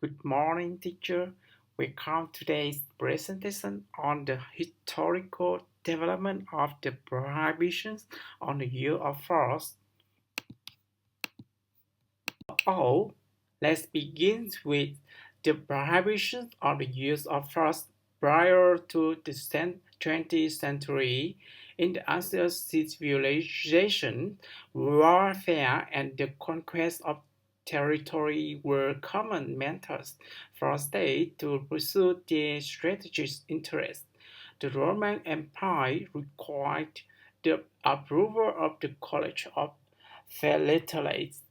Good morning, teacher. Welcome to today's presentation on the historical development of the prohibitions on the use of force. Oh, let's begin with the prohibitions on the use of force prior to the 20th century. In the ancient civilization, warfare and the conquest of territory were common methods for states to pursue their strategic interests. The Roman Empire required the approval of the College of Philatelists,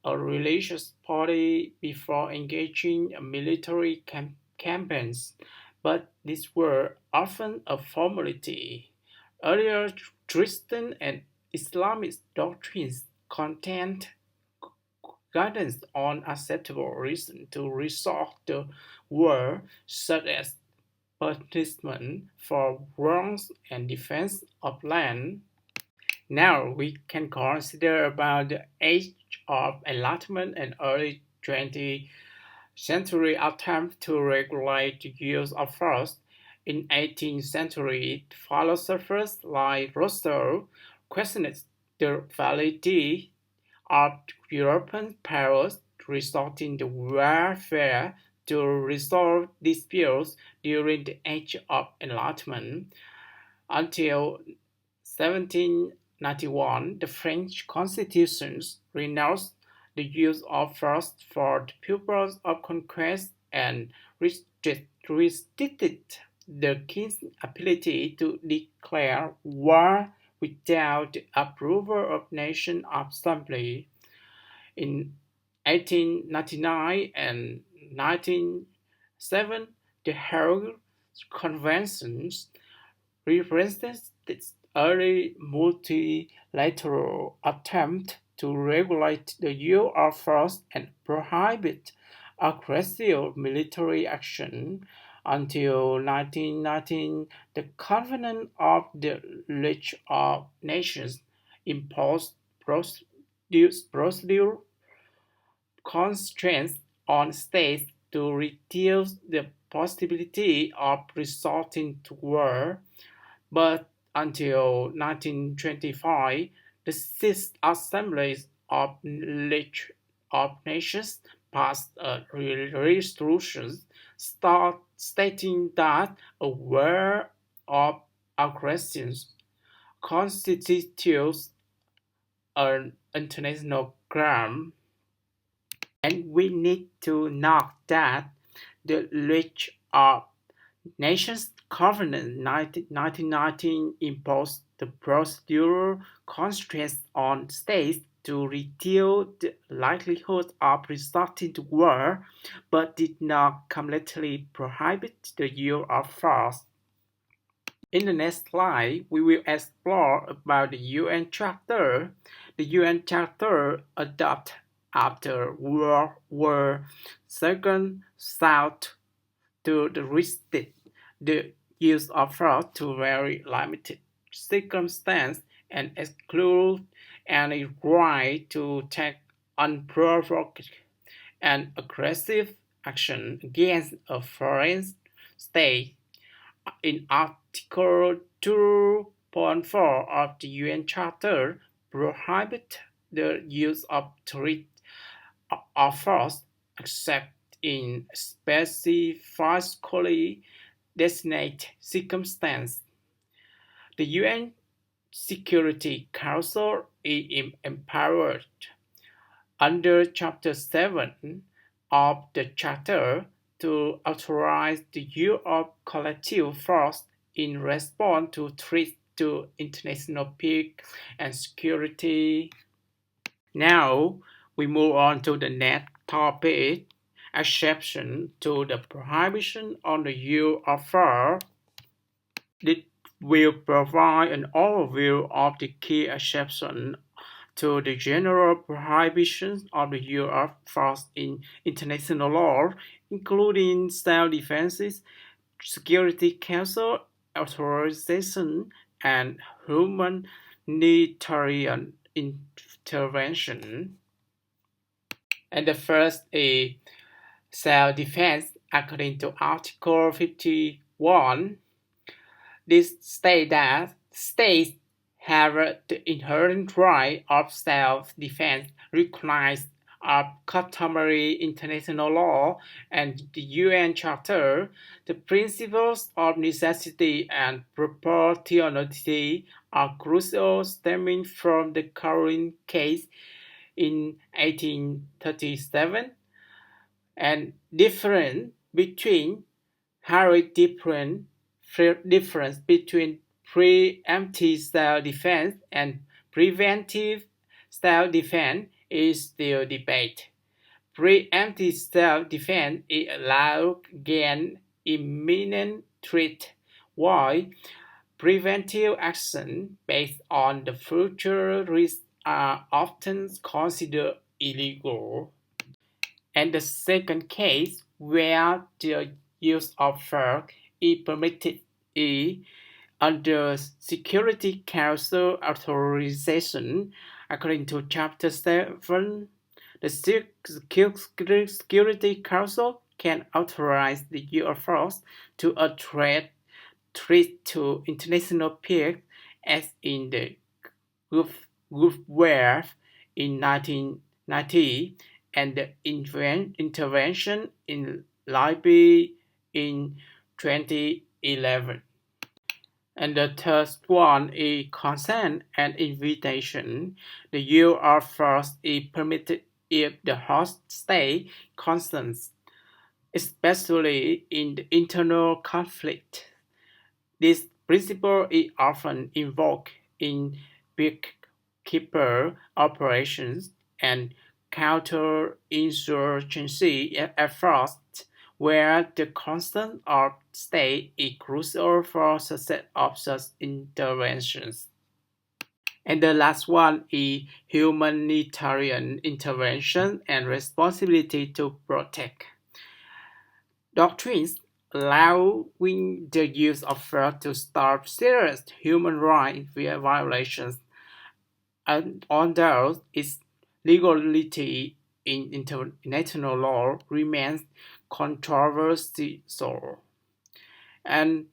a religious party, before engaging in military campaigns, but these were often a formality. Earlier Christian and Islamic doctrines contained guidance on acceptable reason to resolve the war, such as punishment for wrongs and defense of land. Now we can consider about the age of enlightenment and early 20th century attempt to regulate the use of force. In 18th century, philosophers like Rousseau questioned the validity of European powers resorting to warfare to resolve disputes during the Age of Enlightenment. Until 1791, the French Constitution renounced the use of force for the purpose of conquest and restricted the king's ability to declare war without the approval of National Assembly. In 1899 and 1907, the Hague Conventions represented its early multilateral attempt to regulate the use of force and prohibit aggressive military action. Until 1919, the Covenant of the League of Nations imposed procedural constraints on states to reduce the possibility of resorting to war, but until 1925, the six assemblies of League of Nations passed a resolution stating that a war of aggression constitutes an international crime, and we need to note that the League of Nations Covenant 1919 imposed the procedural constraints on states to reduce the likelihood of resorting to war, but did not completely prohibit the use of force. In the next slide, we will explore about the UN Charter. The UN Charter adopted after World War II sought to restrict the use of force to very limited circumstances and exclude any right to take unprovoked and aggressive action against a foreign state. In Article 2.4 of the UN Charter, prohibit the use of threat of force except in specifically designated circumstances. The UN Security Council is empowered under Chapter 7 of the Charter to authorize the use of collective force in response to threats to international peace and security. Now we move on to the next topic, exception to the prohibition on the use of force. This will provide an overview of the key exceptions to the general prohibition on the use of force in international law, including self-defense, Security Council authorization, and humanitarian intervention. And the first is Self-defense, according to Article 51, this states that states have the inherent right of self-defense recognized of customary international law and the UN Charter. The principles of necessity and proportionality are crucial, stemming from the current case in 1837 and different between very difference between preemptive self-defense and preventive self-defense is still debate. Preemptive self-defense allows against imminent threat, while preventive action based on the future risk are often considered illegal. And the second case, where the use of force is permitted, is under Security Council authorization. According to Chapter 7, the Security Council can authorize the use of force to address threats to international peace, as in the Gulf War in 1990 and the intervention in Libya in 2011. And the third one is consent and invitation. The use of force is permitted if the host state consents, especially in the internal conflict. This principle is often invoked in peacekeeper operations and counterinsurgency efforts, where the consent of state is crucial for success of such interventions. And the last one is humanitarian intervention and responsibility to protect. Doctrines allowing the use of force to stop serious human rights violations, and although its legality in international law remains controversial. And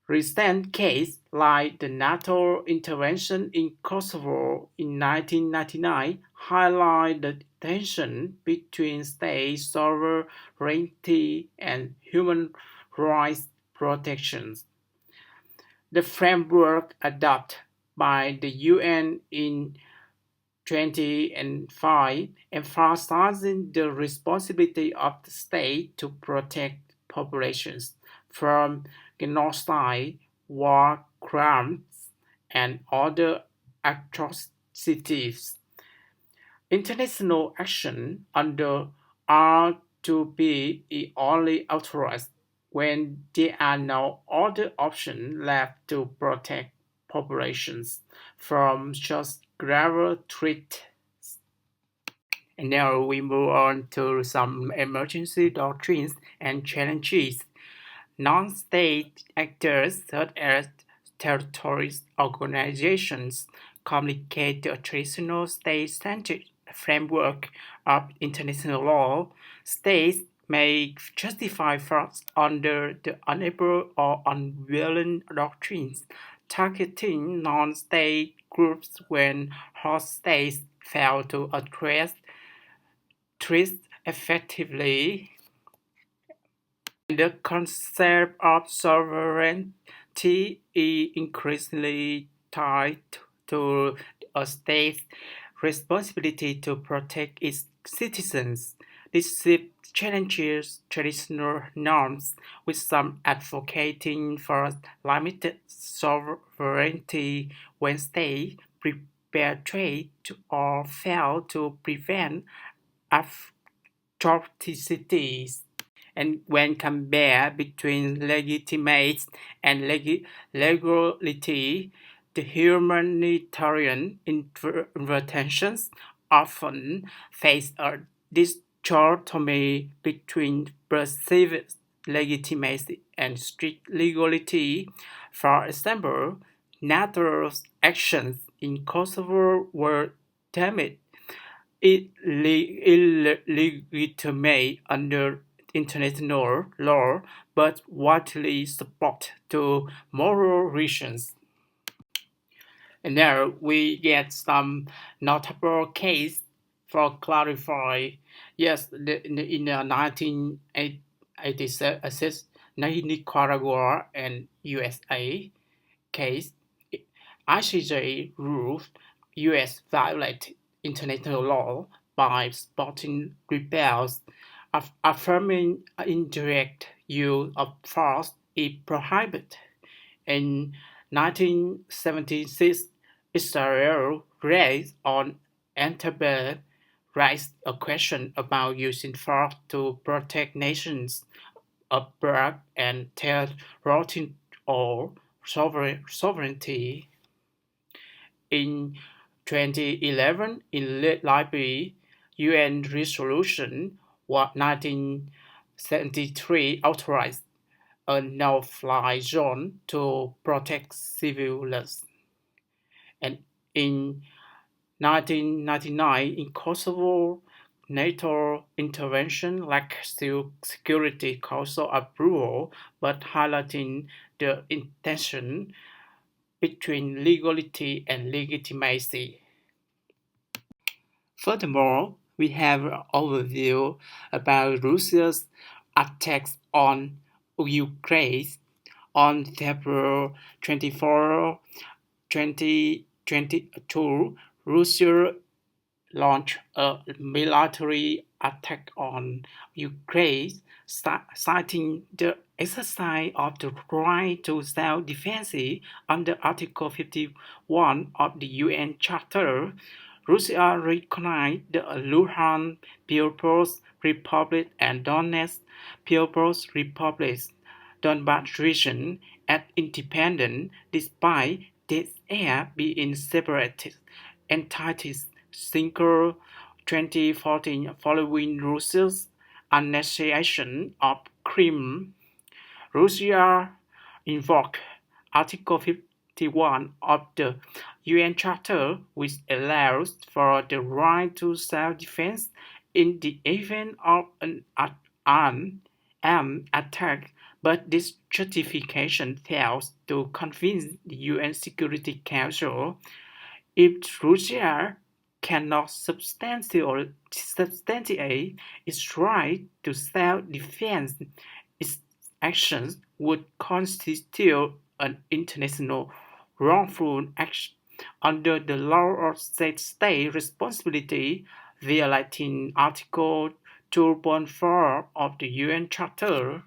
recent cases like the NATO intervention in Kosovo in 1999 highlight the tension between state sovereignty and human rights protections. The framework adopted by the UN in 2005 emphasizing the responsibility of the state to protect populations from genocide, war crimes, and other atrocities. International action under R2P is only authorized when there are no other options left to protect populations from such grave threats. And now we move on to some emergency doctrines and challenges. Non-state actors such as terrorist organizations complicate the traditional state-centered framework of international law. States may justify force under the unable or unwilling doctrines, targeting non-state groups when host states fail to address threats effectively. The concept of sovereignty is increasingly tied to a state's responsibility to protect its citizens. This shift challenges traditional norms, with some advocating for limited sovereignty when states perpetrate or fail to prevent atrocities. And when compared between legitimate and legality, the humanitarian interventions often face a dichotomy between perceived legitimacy and strict legality. For example, NATO's actions in Kosovo were deemed illegitimate under international law, but widely supported to moral reasons. And now we get some notable case for clarify. Yes, in the 1986 Nicaragua and USA case, ICJ ruled US violated international law by supporting rebels, affirming indirect use of force is prohibited. In 1976, Israel raised on Entebbe raised a question about using force to protect nations abroad and territorial sovereignty. In 2011, in Libya, UN Resolution 1973 authorized a no-fly zone to protect civilians. And in 1999, in Kosovo, NATO intervention lacked Security Council approval, but highlighting the intention between legality and legitimacy. Furthermore, we have an overview about Russia's attacks on Ukraine on February 24, 2022. Russia launched a military attack on Ukraine, citing the exercise of the right to self-defense under Article 51 of the UN Charter. Russia recognized the Luhansk People's Republic and Donetsk People's Republic Donbas region as independent despite these air being separate entities since 2014 following Russia's annexation of Crimea. Russia invoked Article 51 of the UN Charter, which allows for the right to self-defense in the event of an armed attack, but this justification fails to convince the UN Security Council. If Russia cannot substantiate its right to self-defense, its actions would constitute an international wrongful action under the law of state responsibility, violating Article 2.4 of the UN Charter.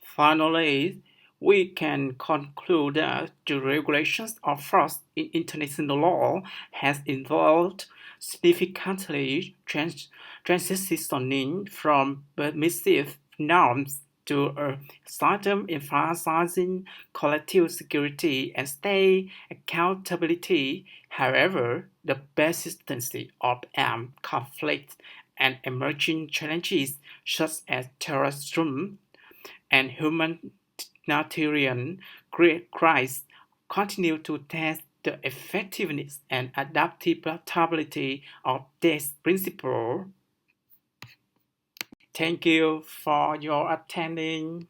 Finally, we can conclude that the regulations of force in international law has evolved significantly, transitioning from permissive norms to a system emphasizing collective security and state accountability. However, the persistence of armed conflict and emerging challenges such as terrorism and humanitarian crises continue to test the effectiveness and adaptability of this principle. Thank you for your attending.